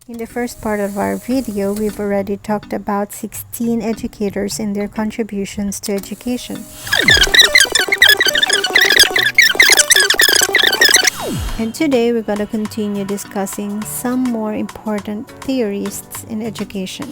In the first part of our video, we've already talked about 16 educators and their contributions to education. And today we're going to continue discussing some more important theorists in education.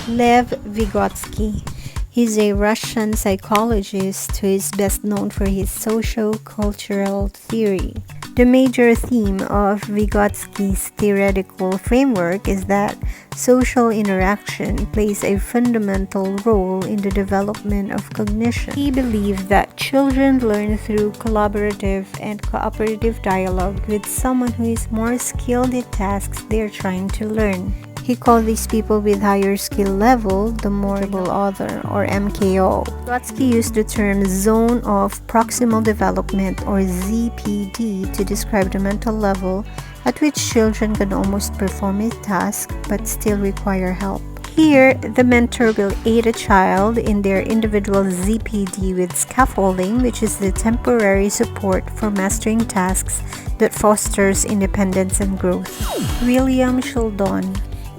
Lev Vygotsky. He's a Russian psychologist who is best known for his sociocultural theory. The major theme of Vygotsky's theoretical framework is that social interaction plays a fundamental role in the development of cognition. He believed that children learn through collaborative and cooperative dialogue with someone who is more skilled in tasks they're trying to learn. He called these people with higher skill level the multiple other, or MKO. Vygotsky used the term zone of proximal development, or ZPD, to describe the mental level at which children can almost perform a task but still require help. Here, the mentor will aid a child in their individual ZPD with scaffolding, which is the temporary support for mastering tasks that fosters independence and growth. William Sheldon.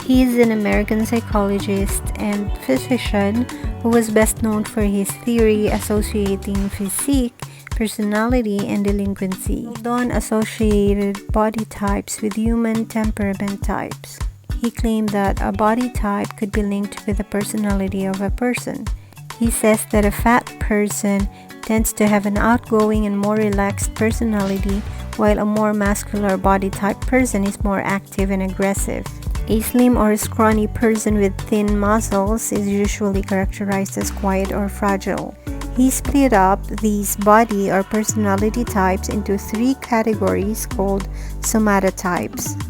He is an American psychologist and physician who was best known for his theory associating physique, personality, and delinquency. Sheldon associated body types with human temperament types. He claimed that a body type could be linked with the personality of a person. He says that a fat person tends to have an outgoing and more relaxed personality, while a more muscular body type person is more active and aggressive. A slim or scrawny person with thin muscles is usually characterized as quiet or fragile. He split up these body or personality types into 3 categories called somatotypes.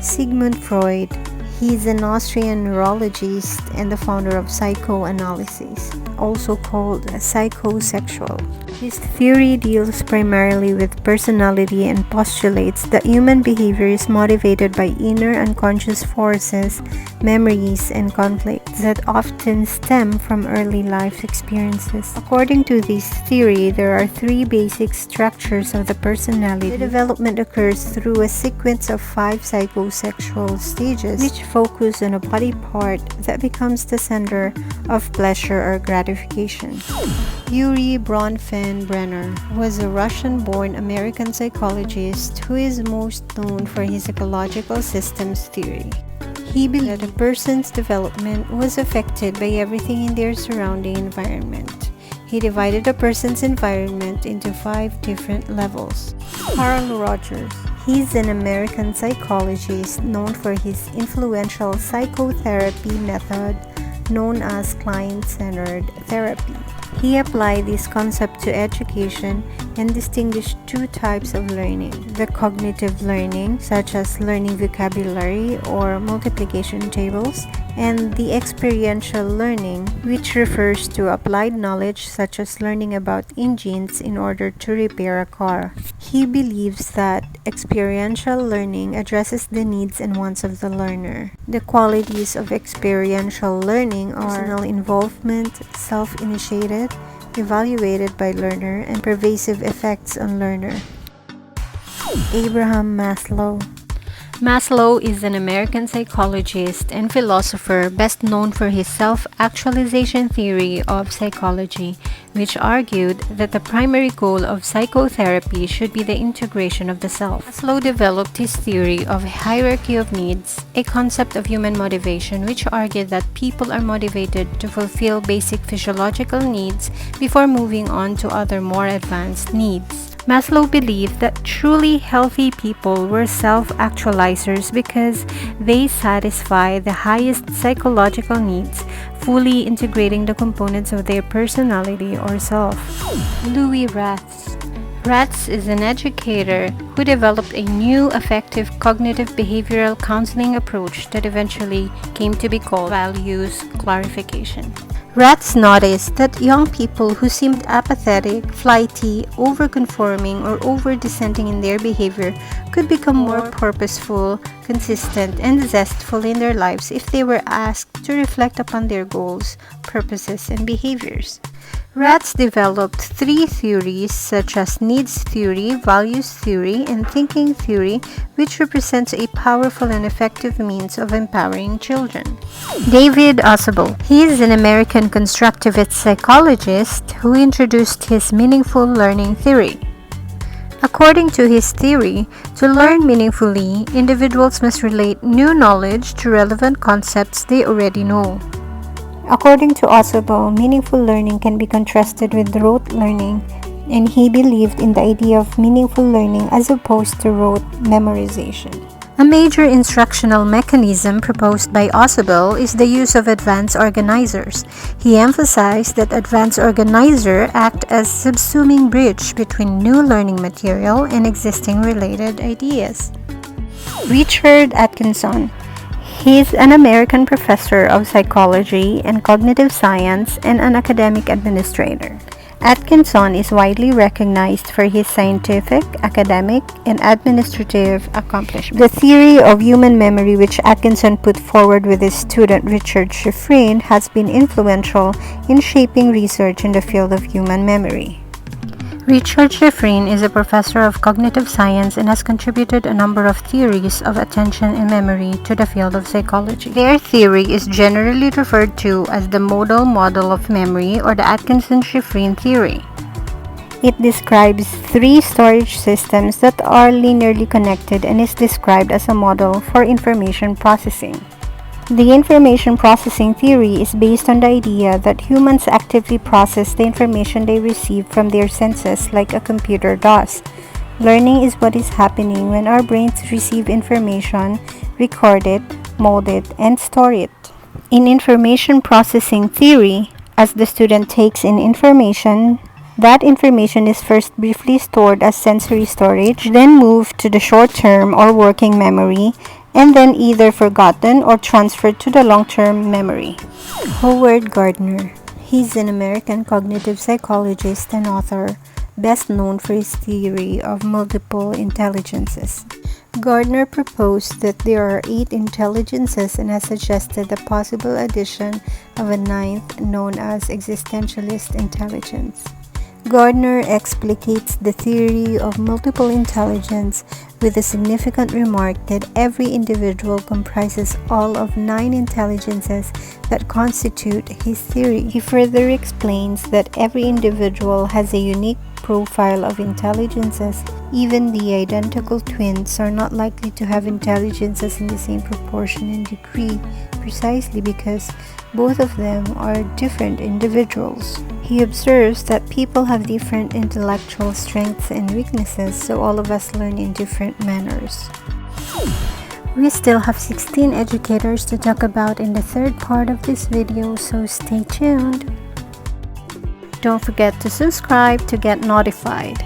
Sigmund Freud. He is an Austrian neurologist and the founder of psychoanalysis, also called psychosexual. His theory deals primarily with personality and postulates that human behavior is motivated by inner unconscious forces, memories, and conflicts that often stem from early life experiences. According to this theory, there are 3 basic structures of the personality. The development occurs through a sequence of 5 psychosexual stages, which focus on a body part that becomes the center of pleasure or gratification. Yuri Bronfenbrenner was a Russian-born American psychologist who is most known for his ecological systems theory. He believed that a person's development was affected by everything in their surrounding environment. He divided a person's environment into 5 different levels. Carl Rogers. He's an American psychologist known for his influential psychotherapy method known as client-centered therapy. He applied this concept to education and distinguished 2 types of learning: the cognitive learning, such as learning vocabulary or multiplication tables, and the experiential learning, which refers to applied knowledge such as learning about engines in order to repair a car. He believes that experiential learning addresses the needs and wants of the learner. The qualities of experiential learning are personal involvement, self-initiated, evaluated by learner, and pervasive effects on learner. Abraham Maslow. Maslow is an American psychologist and philosopher best known for his self-actualization theory of psychology, which argued that the primary goal of psychotherapy should be the integration of the self. Maslow developed his theory of hierarchy of needs, a concept of human motivation which argued that people are motivated to fulfill basic physiological needs before moving on to other more advanced needs. Maslow believed that truly healthy people were self-actualizers because they satisfy the highest psychological needs, fully integrating the components of their personality or self. Louis RATH'S. RATH'S is an educator who developed a new effective cognitive behavioral counseling approach that eventually came to be called values clarification. RATH'S noticed that young people who seemed apathetic, flighty, over-conforming, or over-dissenting in their behavior could become more purposeful, consistent, and zestful in their lives if they were asked to reflect upon their goals, purposes, and behaviors. RATH'S developed three theories such as needs theory, values theory, and thinking theory, which represents a powerful and effective means of empowering children. David Ausubel. He is an American constructivist psychologist who introduced his meaningful learning theory. According to his theory, to learn meaningfully, individuals must relate new knowledge to relevant concepts they already know. According to Ausubel, meaningful learning can be contrasted with rote learning, and he believed in the idea of meaningful learning as opposed to rote memorization. A major instructional mechanism proposed by Ausubel is the use of advanced organizers. He emphasized that advanced organizers act as subsuming bridge between new learning material and existing related ideas. Richard Atkinson. He is an American professor of psychology and cognitive science and an academic administrator. Atkinson is widely recognized for his scientific, academic, and administrative accomplishments. The theory of human memory, which Atkinson put forward with his student Richard Shifrin, has been influential in shaping research in the field of human memory. Richard Shifrin is a professor of cognitive science and has contributed a number of theories of attention and memory to the field of psychology. Their theory is generally referred to as the Modal model of memory or the Atkinson-Shifrin theory. It describes three storage systems that are linearly connected and is described as a model for information processing. The information processing theory is based on the idea that humans actively process the information they receive from their senses like a computer does. Learning is what is happening when our brains receive information, record it, mold it, and store it. In information processing theory, as the student takes in information, that information is first briefly stored as sensory storage, then moved to the short-term or working memory, and then either forgotten or transferred to the long-term memory. Howard Gardner. He's an American cognitive psychologist and author, best known for his theory of multiple intelligences. Gardner proposed that there are 8 intelligences and has suggested the possible addition of a 9th known as existentialist intelligence. Gardner explicates the theory of multiple intelligence with the significant remark that every individual comprises all of 9 intelligences that constitute his theory. He further explains that every individual has a unique profile of intelligences. Even the identical twins are not likely to have intelligences in the same proportion and degree, precisely because both of them are different individuals. He observes that people have different intellectual strengths and weaknesses, so all of us learn in different manners. We still have 16 educators to talk about in the third part of this video, so stay tuned. Don't forget to subscribe to get notified.